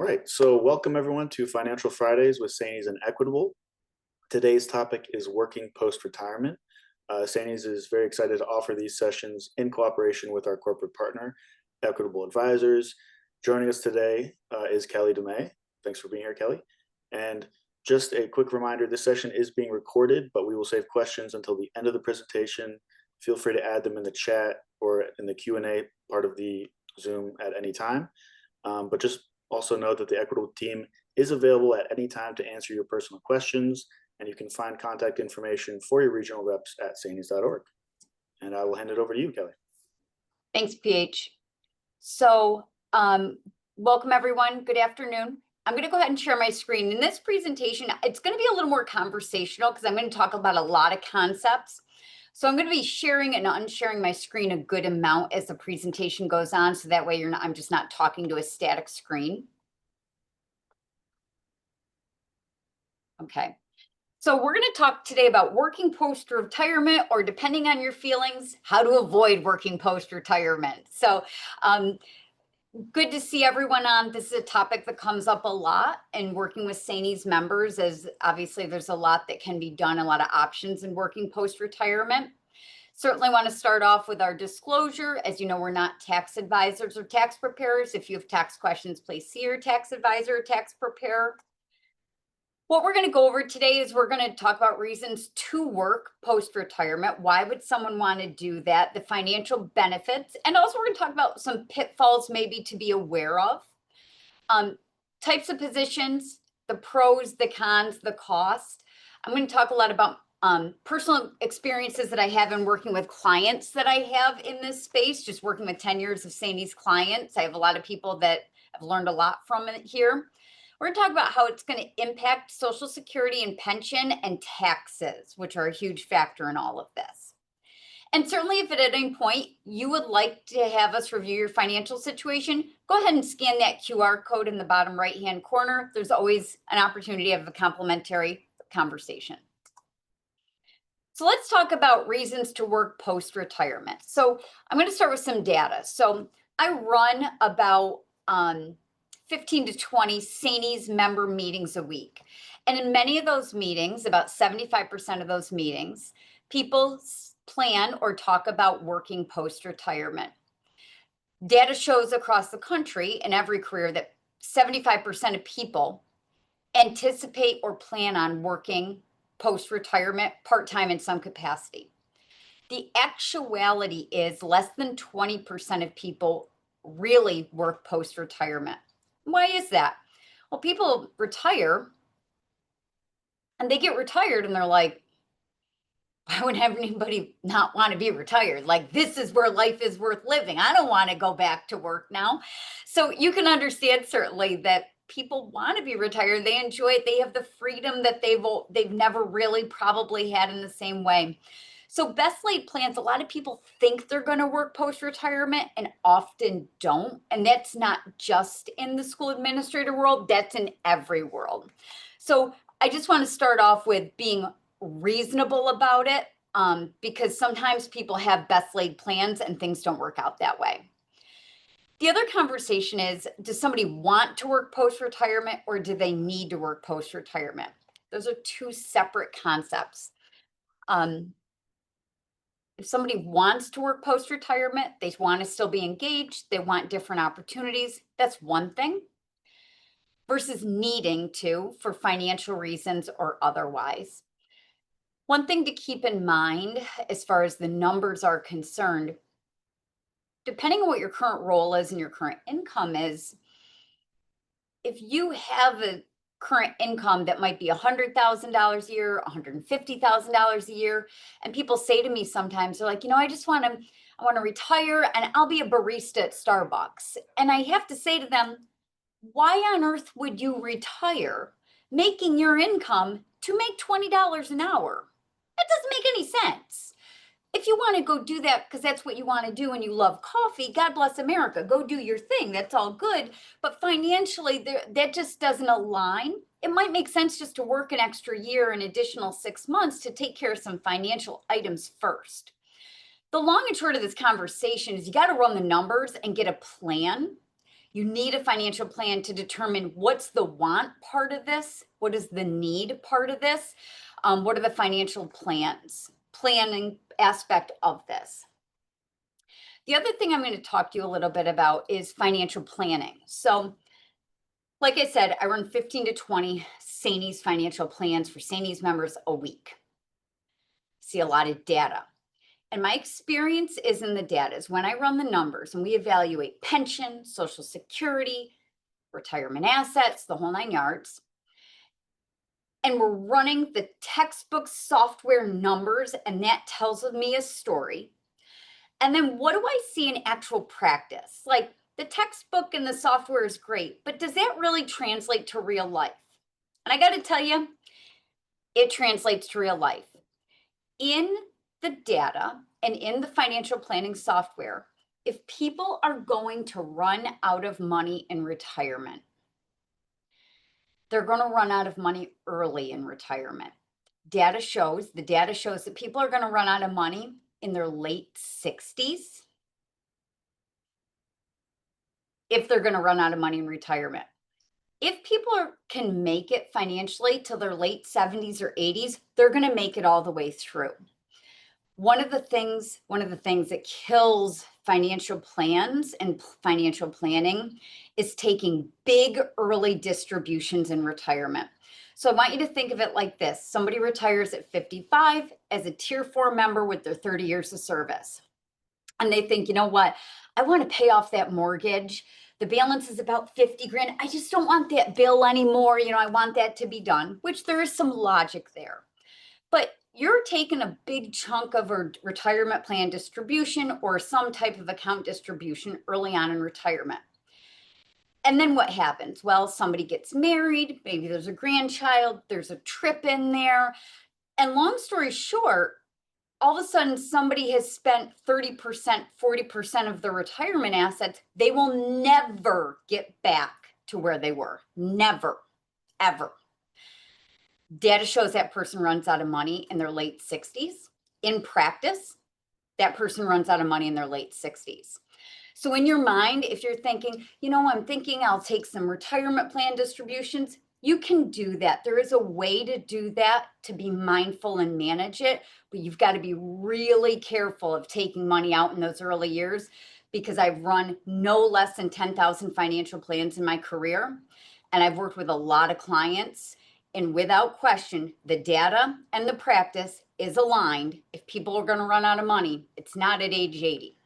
All right, so welcome everyone to Financial Fridays with Sanies and Equitable. Today's topic is working post-retirement. Sanies is very excited to offer these sessions in cooperation with our corporate partner, Equitable Advisors. Joining us today is Kelly DeMay. Thanks for being here, Kelly. And just a quick reminder, this session is being recorded, but we will save questions until the end of the presentation. Feel free to add them in the chat or in the Q&A part of the Zoom at any time. But just also note that the Equitable team is available at any time to answer your personal questions, and you can find contact information for your regional reps at sanies.org. And I will hand it over to you, Kelly. Thanks, PH. So welcome, everyone. Good afternoon. I'm going to go ahead and share my screen. In this presentation, it's going to be a little more conversational because I'm going to talk about a lot of concepts. So I'm going to be sharing and unsharing my screen a good amount as the presentation goes on. So that way I'm just not talking to a static screen. Okay. So we're going to talk today about working post-retirement, or depending on your feelings, how to avoid working post-retirement. So good to see everyone on. This is a topic that comes up a lot in working with Sanies members, as obviously there's a lot that can be done, a lot of options in working post-retirement. Certainly want to start off with our disclosure. As you know, we're not tax advisors or tax preparers. If you have tax questions, please see your tax advisor or tax preparer. What we're going to go over today is we're going to talk about reasons to work post-retirement. Why would someone want to do that? The financial benefits. And also we're going to talk about some pitfalls maybe to be aware of. Types of positions, the pros, the cons, the cost. I'm going to talk a lot about personal experiences that I have in working with clients that I have in this space, just working with 10 years of Sanies clients. I have a lot of people that I've learned a lot from it here. We're going to talk about how it's going to impact Social Security and pension and taxes, which are a huge factor in all of this. And certainly if at any point you would like to have us review your financial situation, go ahead and scan that QR code in the bottom right-hand corner. There's always an opportunity to have a complimentary conversation. So let's talk about reasons to work post-retirement. So I'm going to start with some data. So I run about 15 to 20 Sanies member meetings a week. And in many of those meetings, about 75% of those meetings, people plan or talk about working post-retirement. Data shows across the country in every career that 75% of people anticipate or plan on working post-retirement part-time in some capacity. The actuality is less than 20% of people really work post-retirement. Why is that? Well, people retire and they get retired and they're like, why would anybody not want to be retired? Like, this is where life is worth living. I don't want to go back to work now. So you can understand certainly that people want to be retired. They enjoy it. They have the freedom that they've never really probably had in the same way. So best laid plans, a lot of people think they're going to work post-retirement and often don't. And that's not just in the school administrator world, that's in every world. So I just want to start off with being reasonable about it, because sometimes people have best laid plans and things don't work out that way. The other conversation is, does somebody want to work post-retirement or do they need to work post-retirement? Those are two separate concepts. If somebody wants to work post-retirement, they want to still be engaged, they want different opportunities, that's one thing, versus needing to for financial reasons or otherwise. One thing to keep in mind as far as the numbers are concerned, depending on what your current role is and your current income is, if you have a current income that might be $100,000 a year, $150,000 a year. And people say to me sometimes, they're like, I want to retire and I'll be a barista at Starbucks. And I have to say to them, why on earth would you retire making your income to make $20 an hour? That doesn't make any sense. If you want to go do that because that's what you want to do and you love coffee, God bless America, go do your thing. That's all good. But financially, that just doesn't align. It might make sense just to work an extra year, an additional 6 months to take care of some financial items first. The long and short of this conversation is you got to run the numbers and get a plan. You need a financial plan to determine what's the want part of this, what is the need part of this, what are the financial planning aspect of this. The other thing I'm going to talk to you a little bit about is financial planning. So, like I said, I run 15 to 20 Saney's financial plans for Saney's members a week. See a lot of data. And my experience is in the data is when I run the numbers and we evaluate pension, Social Security, retirement assets, the whole 9 yards. And we're running the textbook software numbers, and that tells me a story. And then what do I see in actual practice? Like the textbook and the software is great, but does that really translate to real life? And I got to tell you, it translates to real life. In the data and in the financial planning software, if people are going to run out of money in retirement, they're going to run out of money early in retirement. The data shows that people are going to run out of money in their late 60s if they're going to run out of money in retirement. If people can make it financially till their late 70s or 80s, they're going to make it all the way through. One of the things that kills financial plans and financial planning is taking big early distributions in retirement. So I want you to think of it like this. Somebody retires at 55 as a tier 4 member with their 30 years of service. And they think, you know what? I want to pay off that mortgage. The balance is about 50 grand. I just don't want that bill anymore. I want that to be done, which there is some logic there. But you're taking a big chunk of a retirement plan distribution or some type of account distribution early on in retirement. And then what happens? Well, somebody gets married, maybe there's a grandchild, there's a trip in there. And long story short, all of a sudden somebody has spent 30%, 40% of their retirement assets. They will never get back to where they were. Never, ever. Data shows that person runs out of money in their late 60s. In practice, that person runs out of money in their late 60s. So in your mind, if you're thinking, I'm thinking I'll take some retirement plan distributions, you can do that. There is a way to do that, to be mindful and manage it, but you've got to be really careful of taking money out in those early years, because I've run no less than 10,000 financial plans in my career, and I've worked with a lot of clients. And without question, the data and the practice is aligned. If people are going to run out of money, it's not at age 80.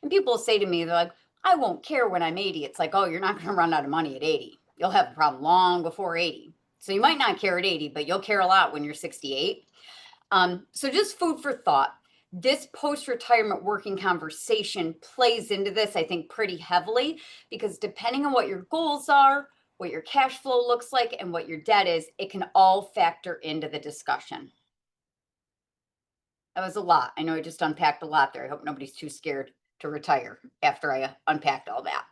And people say to me, they're like, I won't care when I'm 80. It's like, oh, you're not going to run out of money at 80. You'll have a problem long before 80. So you might not care at 80, but you'll care a lot when you're 68. So just food for thought. This post-retirement working conversation plays into this, I think, pretty heavily, because depending on what your goals are, what your cash flow looks like, and what your debt is, it can all factor into the discussion. That was a lot. I know I just unpacked a lot there. I hope nobody's too scared to retire after I unpacked all that.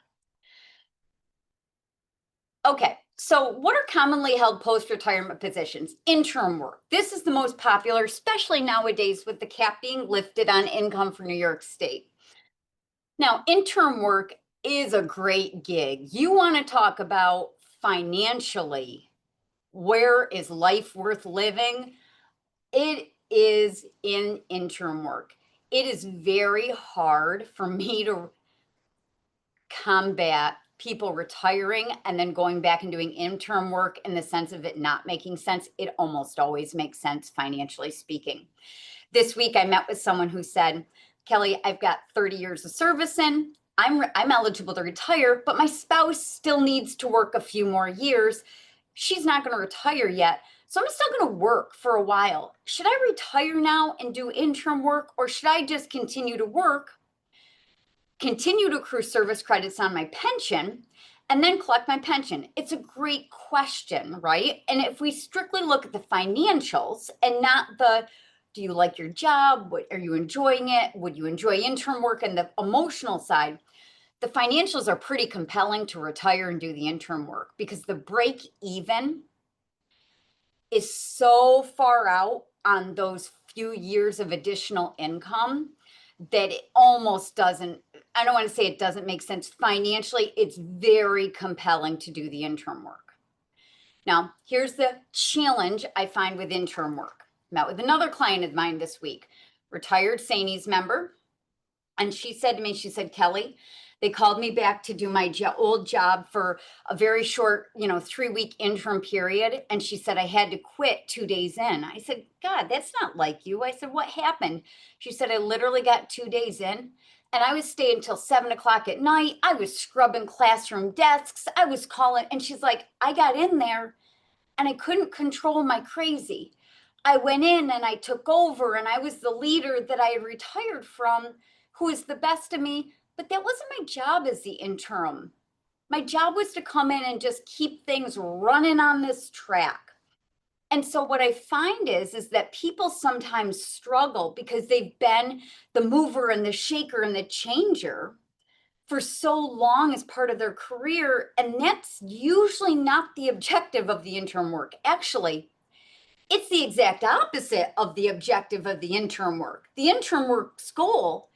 Okay, so what are commonly held post-retirement positions? Interim work. This is the most popular, especially nowadays with the cap being lifted on income for New York State. Now, interim work is a great gig. You want to talk about financially, where is life worth living? It is in interim work. It is very hard for me to combat people retiring and then going back and doing interim work in the sense of it not making sense. It almost always makes sense, financially speaking. This week, I met with someone who said, Kelly, I've got 30 years of service in. I'm eligible to retire, but my spouse still needs to work a few more years. She's not going to retire yet. So I'm still going to work for a while. Should I retire now and do interim work, or should I just continue to work, continue to accrue service credits on my pension, and then collect my pension? It's a great question, right? And if we strictly look at the financials and not the, do you like your job? Are you enjoying it? Would you enjoy interim work? And the emotional side, the financials are pretty compelling to retire and do the interim work, because the break even is so far out on those few years of additional income that it almost doesn't, I don't want to say it doesn't make sense financially. It's very compelling to do the interim work. Now, here's the challenge I find with interim work. Met with another client of mine this week, retired Sainies member. And she said to me, she said, Kelly, they called me back to do my old job for a very short, 3-week interim period. And she said, I had to quit 2 days in. I said, God, that's not like you. I said, what happened? She said, I literally got 2 days in and I was staying until 7 o'clock at night. I was scrubbing classroom desks. I was calling. And she's like, I got in there and I couldn't control my crazy. I went in and I took over and I was the leader that I had retired from, who was the best of me, but that wasn't my job as the interim. My job was to come in and just keep things running on this track. And so what I find is that people sometimes struggle because they've been the mover and the shaker and the changer for so long as part of their career. And that's usually not the objective of the interim work. Actually, it's the exact opposite of the objective of the interim work. The interim work's goal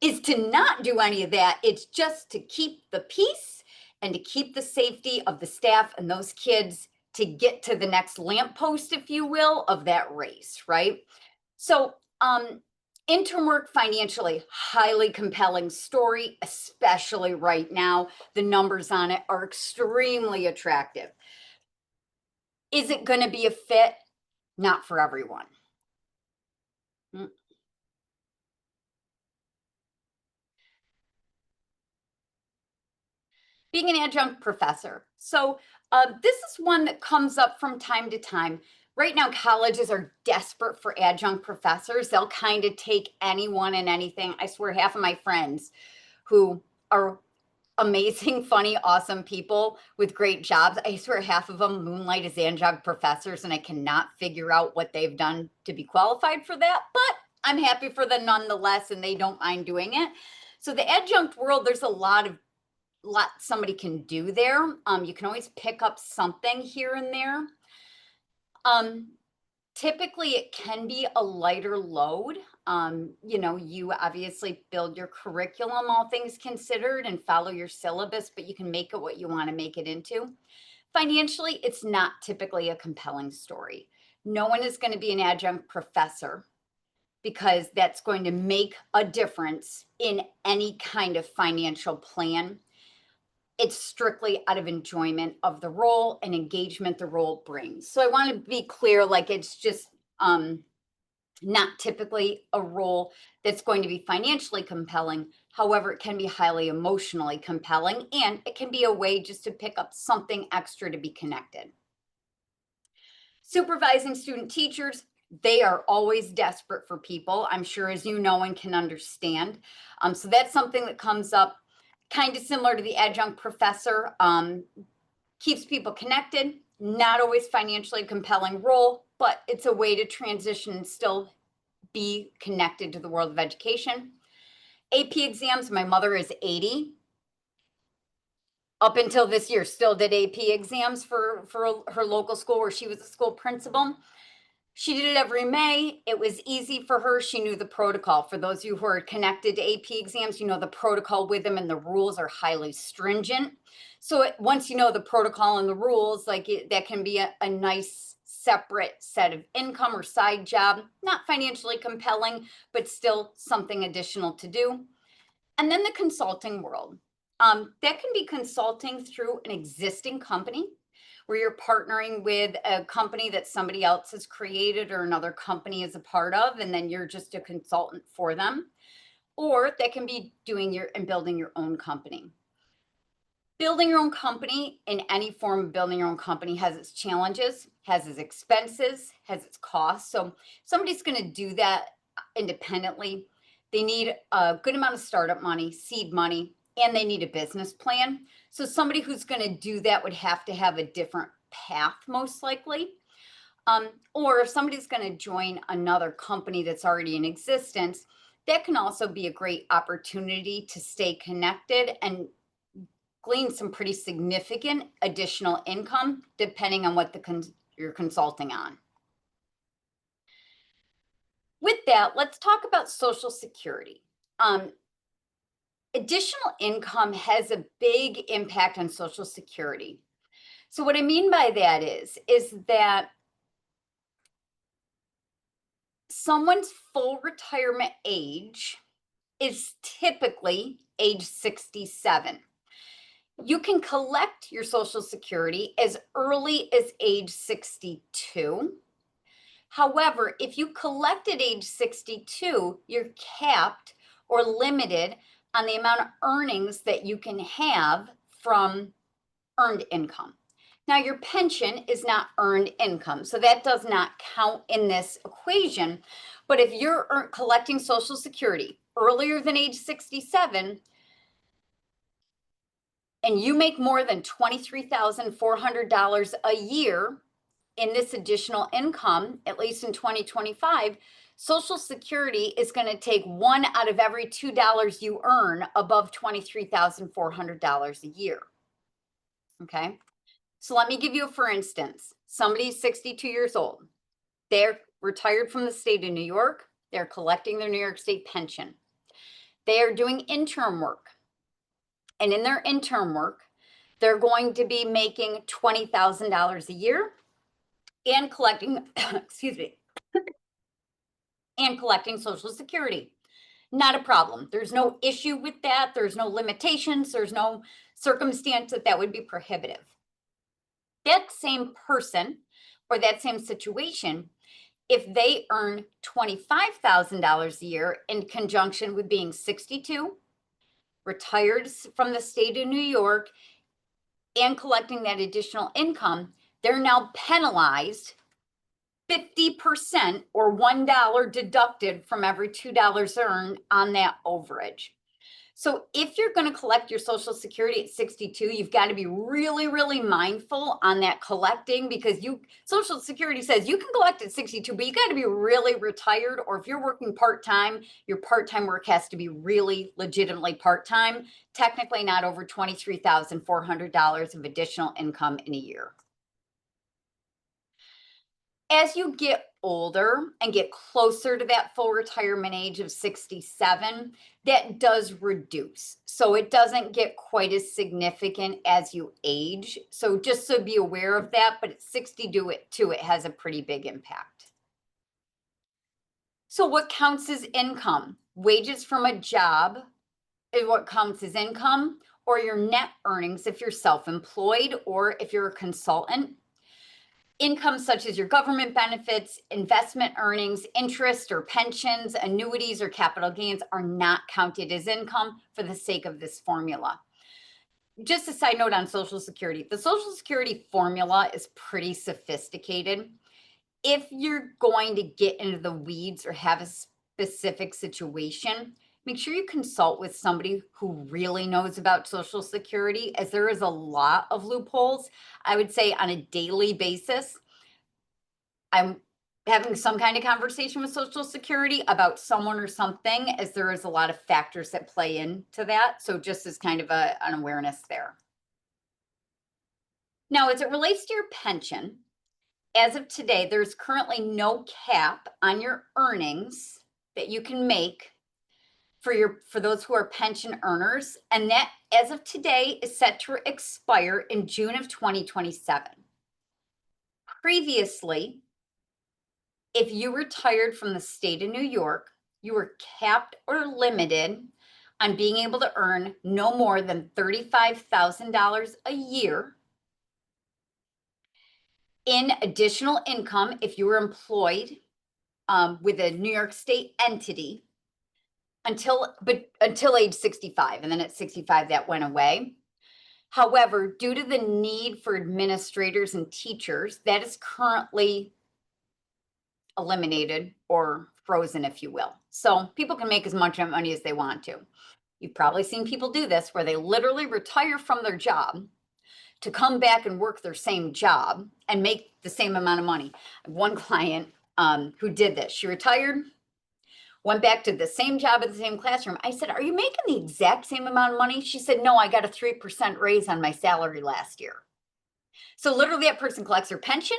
is to not do any of that. It's just to keep the peace and to keep the safety of the staff and those kids to get to the next lamppost, if you will, of that race, right? So, interim work financially, highly compelling story, especially right now. The numbers on it are extremely attractive. Is it going to be a fit? Not for everyone. Mm. Being an adjunct professor. So this is one that comes up from time to time. Right now, colleges are desperate for adjunct professors. They'll kind of take anyone and anything. I swear half of my friends who are amazing, funny, awesome people with great jobs, I swear half of them moonlight as adjunct professors, and I cannot figure out what they've done to be qualified for that, but I'm happy for them nonetheless, and they don't mind doing it. So the adjunct world, there's a lot somebody can do there. You can always pick up something here and there. Typically it can be a lighter load. You obviously build your curriculum, all things considered, and follow your syllabus, but you can make it what you want to make it into. Financially, it's not typically a compelling story. No one is going to be an adjunct professor because that's going to make a difference in any kind of financial plan. It's strictly out of enjoyment of the role and engagement the role brings. So I want to be clear, like it's just not typically a role that's going to be financially compelling. However, it can be highly emotionally compelling, and it can be a way just to pick up something extra to be connected. Supervising student teachers, they are always desperate for people, I'm sure, as you know and can understand. So that's something that comes up kind of similar to the adjunct professor. Keeps people connected, not always financially compelling role, but it's a way to transition and still be connected to the world of education. AP exams, my mother is 80. Up until this year, still did AP exams for her local school where she was a school principal. She did it every May. It was easy for her. She knew the protocol. For those of you who are connected to AP exams, you know the protocol with them, and the rules are highly stringent. So once you know the protocol and the rules, that can be a nice separate set of income or side job, not financially compelling, but still something additional to do. And then the consulting world. That can be consulting through an existing company where you're partnering with a company that somebody else has created or another company is a part of, and then you're just a consultant for them. Or that can be building your own company. Building your own company in any form of building your own company has its challenges, has its expenses, has its costs. So somebody's going to do that independently. They need a good amount of startup money, seed money, and they need a business plan. So somebody who's going to do that would have to have a different path, most likely. Or if somebody's going to join another company that's already in existence, that can also be a great opportunity to stay connected and glean some pretty significant additional income, depending on what you're consulting on. With that, let's talk about Social Security. Additional income has a big impact on Social Security. So what I mean by that is that someone's full retirement age is typically age 67. You can collect your Social Security as early as age 62. However, if you collect at age 62, you're capped or limited on the amount of earnings that you can have from earned income. Now, your pension is not earned income, so that does not count in this equation. But if you're collecting Social Security earlier than age 67, and you make more than $23,400 a year in this additional income, at least in 2025, Social Security is going to take one out of every $2 you earn above $23,400 a year. Okay. So let me give you a for instance. Somebody's 62 years old. They're retired from the state of New York. They're collecting their New York State pension. They are doing interim work. And in their interim work, they're going to be making $20,000 a year and collecting, excuse me, and collecting Social Security. Not a problem. There's no issue with that. There's no limitations. There's no circumstance that would be prohibitive. That same person or that same situation, if they earn $25,000 a year in conjunction with being 62, retired from the state of New York, and collecting that additional income, they're now penalized 50% or $1 deducted from every $2 earned on that overage. So if you're going to collect your Social Security at 62, you've got to be really, really mindful on that collecting, because Social Security says you can collect at 62, but you got to be really retired, or if you're working part-time, your part-time work has to be really legitimately part-time, technically not over $23,400 of additional income in a year. As you get older and get closer to that full retirement age of 67, that does reduce. So it doesn't get quite as significant as you age. So just so be aware of that, but at 62, it has a pretty big impact. So what counts as income? Wages from a job is what counts as income, or your net earnings if you're self-employed or if you're a consultant. Income such as your government benefits, investment earnings, interest or pensions, annuities or capital gains are not counted as income for the sake of this formula. Just a side note on Social Security. The Social Security formula is pretty sophisticated. If you're going to get into the weeds or have a specific situation, make sure you consult with somebody who really knows about Social Security, as there is a lot of loopholes. I would say on a daily basis, I'm having some kind of conversation with Social Security about someone or something, as there is a lot of factors that play into that. So just as kind of an awareness there. Now, as it relates to your pension, as of today, there's currently no cap on your earnings that you can make for those who are pension earners, and that as of today is set to expire in June of 2027. Previously, if you retired from the state of New York, you were capped or limited on being able to earn no more than $35,000 a year in additional income if you were employed with a New York State entity until age 65, and then at 65 that went away. However, due to the need for administrators and teachers, that is currently eliminated or frozen, if you will. So people can make as much money as they want to. You've probably seen people do this where they literally retire from their job to come back and work their same job and make the same amount of money. I have one client who did this. She retired, went back to the same job at the same classroom. I said, "Are you making the exact same amount of money?" She said, "No, I got a 3% raise on my salary last year." So literally that person collects her pension,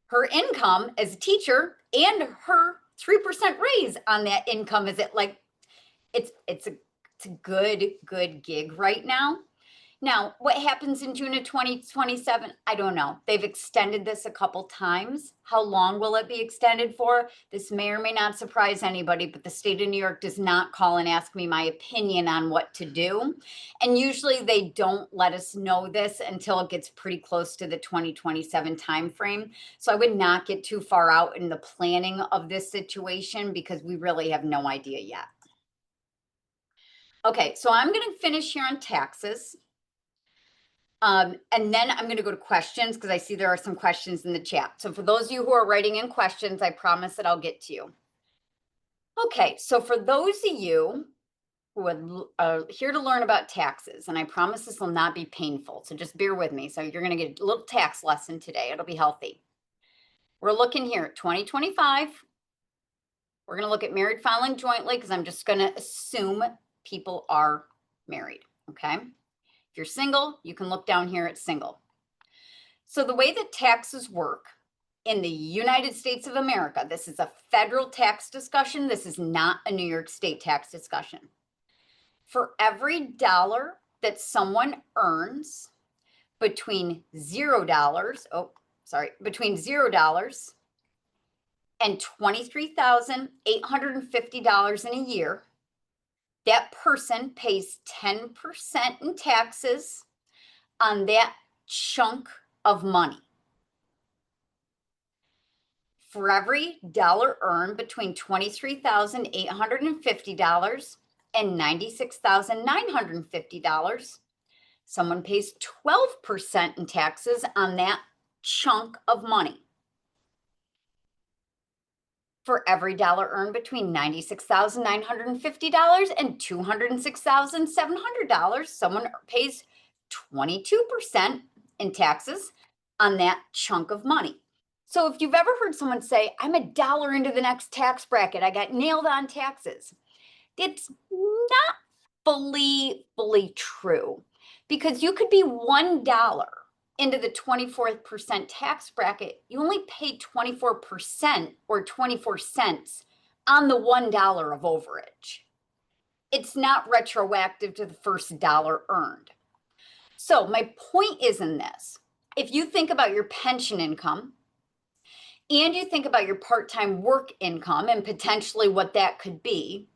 her income as a teacher, and her 3% raise on that income. Is it like, it's a good gig right now. Now, what happens in June of 2027? I don't know. They've extended this a couple times. How long will it be extended for? This may or may not surprise anybody, but the state of New York does not call and ask me my opinion on what to do. And usually they don't let us know this until it gets pretty close to the 2027 timeframe. So I would not get too far out in the planning of this situation because we really have no idea yet. Okay, so I'm going to finish here on taxes. And then I'm going to go to questions because I see there are some questions in the chat. So for those of you who are writing in questions, I promise that I'll get to you. Okay, so for those of you who are here to learn about taxes, and I promise this will not be painful, so just bear with me. So you're going to get a little tax lesson today. It'll be healthy. We're looking here at 2025. We're going to look at married filing jointly because I'm just going to assume people are married, okay? If you're single, you can look down here at single. So the way that taxes work in the United States of America, this is a federal tax discussion. This is not a New York State tax discussion. For every dollar that someone earns between $0, between $0 and $23,850 in a year, that person pays 10% in taxes on that chunk of money. For every dollar earned between $23,850 and $96,950, someone pays 12% in taxes on that chunk of money. For every dollar earned between $96,950 and $206,700, someone pays 22% in taxes on that chunk of money. So if you've ever heard someone say, I'm $1 into the next tax bracket, I got nailed on taxes, it's not fully true, because you could be $1 into the 24% tax bracket. You only pay 24% or 24 cents on the $1 of overage. It's not retroactive to the first dollar earned. So my point is in this: if you think about your pension income and you think about your part-time work income and potentially what that could be,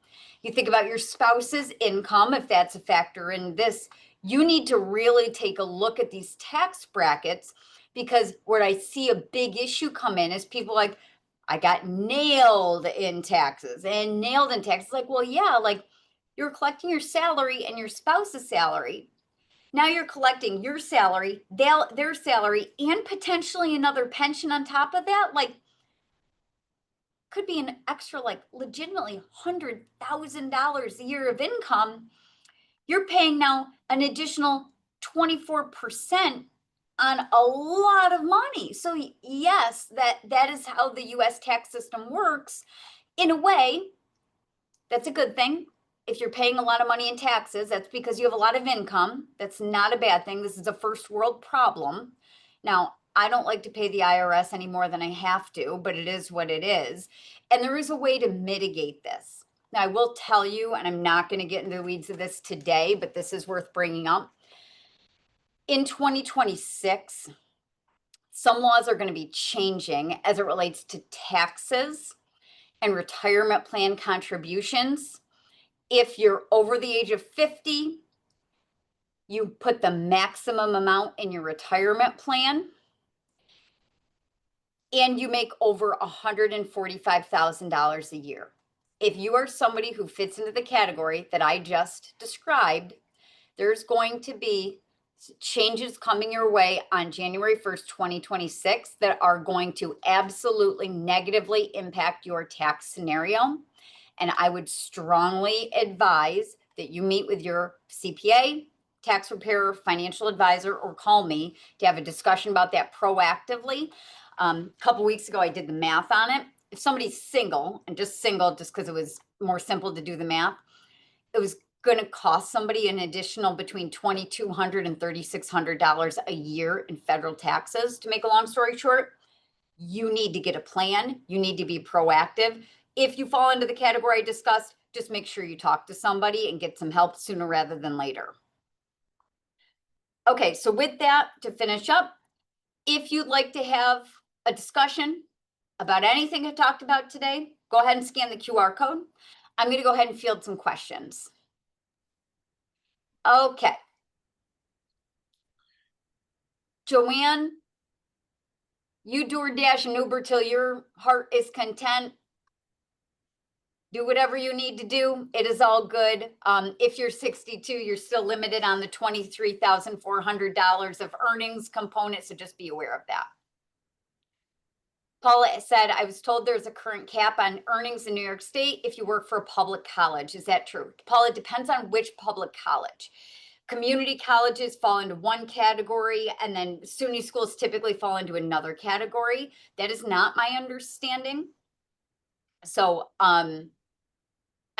you think about your spouse's income, if that's a factor in this, you need to really take a look at these tax brackets, because where I see a big issue come in is people like, I got nailed in taxes and nailed in taxes. Like, well, yeah, like you're collecting your salary and your spouse's salary. Now you're collecting your salary, their salary, and potentially another pension on top of that. Like, could be an extra, like legitimately $100,000 a year of income. You're paying now an additional 24% on a lot of money. So yes, that is how the US tax system works. In a way, that's a good thing. If you're paying a lot of money in taxes, that's because you have a lot of income. That's not a bad thing. This is a first world problem. Now, I don't like to pay the IRS any more than I have to, but it is what it is. And there is a way to mitigate this. Now, I will tell you, and I'm not going to get into the weeds of this today, but this is worth bringing up. In 2026, some laws are going to be changing as it relates to taxes and retirement plan contributions. If you're over the age of 50, you put the maximum amount in your retirement plan, and you make over $145,000 a year. If you are somebody who fits into the category that I just described, there's going to be changes coming your way on January 1st, 2026 that are going to absolutely negatively impact your tax scenario. And I would strongly advise that you meet with your CPA, tax preparer, financial advisor, or call me to have a discussion about that proactively. A couple weeks ago, I did the math on it. If somebody's single, and just single, just because it was more simple to do the math, it was going to cost somebody an additional between $2,200 and $3,600 a year in federal taxes. To make a long story short, you need to get a plan. You need to be proactive. If you fall into the category I discussed, just make sure you talk to somebody and get some help sooner rather than later. Okay, so with that, to finish up, if you'd like to have a discussion about anything I talked about today, go ahead and scan the QR code. I'm going to go ahead and field some questions. Okay. Joanne, you DoorDash and Uber till your heart is content. Do whatever you need to do. It is all good. If you're 62, you're still limited on the $23,400 of earnings component, so just be aware of that. Paula said, I was told there's a current cap on earnings in New York State if you work for a public college. Is that true? Paula, it depends on which public college. Community colleges fall into one category, and then SUNY schools typically fall into another category. That is not my understanding. So I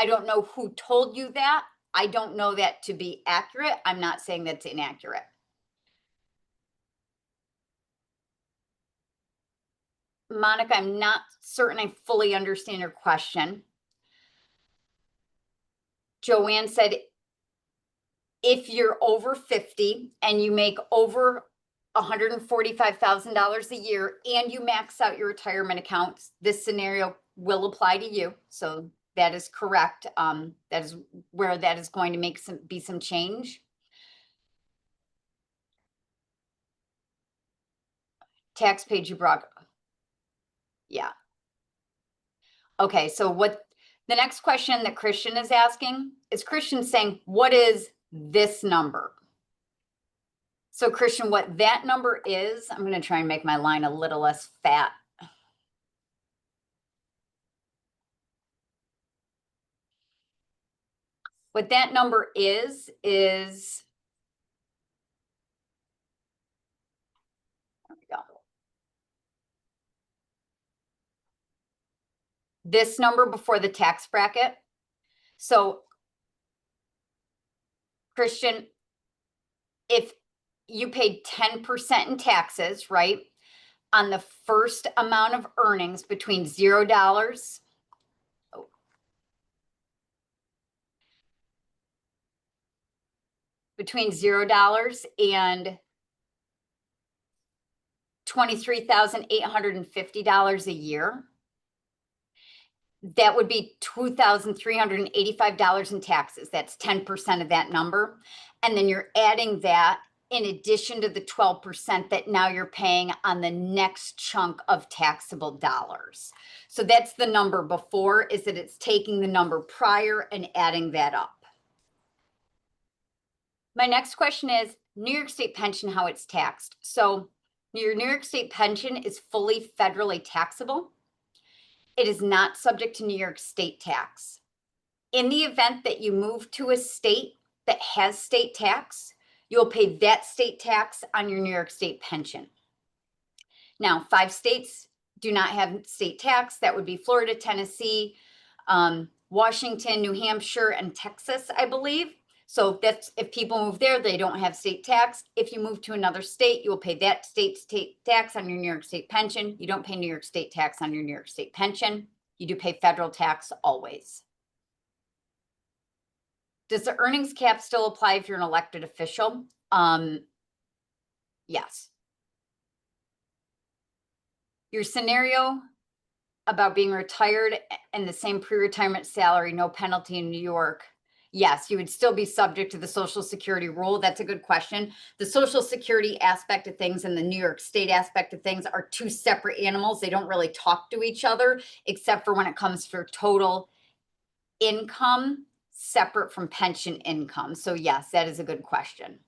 don't know who told you that. I don't know that to be accurate. I'm not saying that's inaccurate. Monica, I'm not certain I fully understand your question. Joanne said, if you're over 50 and you make over $145,000 a year and you max out your retirement accounts, this scenario will apply to you. So that is correct. That is where that is going to be some change. Tax paid you brought. Yeah. Okay, so what the next question that Christian is asking is Christian saying, what is this number? So Christian, what that number is, I'm going to try and make my line a little less fat. What that number is there we go. This number before the tax bracket. So Christian, if you paid 10% in taxes, right, on the first amount of earnings between $0, between $0 and $23,850 a year, that would be $2,385 in taxes. That's 10% of that number. And then you're adding that in addition to the 12% that now you're paying on the next chunk of taxable dollars. So that's the number before, is that it's taking the number prior and adding that up. My next question is New York State pension, how it's taxed. So your New York State pension is fully federally taxable. It is not subject to New York State tax. In the event that you move to a state that has state tax, you'll pay that state tax on your New York State pension. Now, 5 states do not have state tax. That would be Florida, Tennessee, Washington, New Hampshire, and Texas, I believe. So that's if people move there, they don't have state tax. If you move to another state, you will pay that state tax on your New York State pension. You don't pay New York State tax on your New York State pension. You do pay federal tax always. Does the earnings cap still apply if you're an elected official? Yes. Your scenario about being retired and the same pre-retirement salary, no penalty in New York. Yes, you would still be subject to the Social Security rule. That's a good question. The Social Security aspect of things and the New York State aspect of things are 2 separate animals. They don't really talk to each other, except for when it comes for total income separate from pension income. So yes, that is a good question.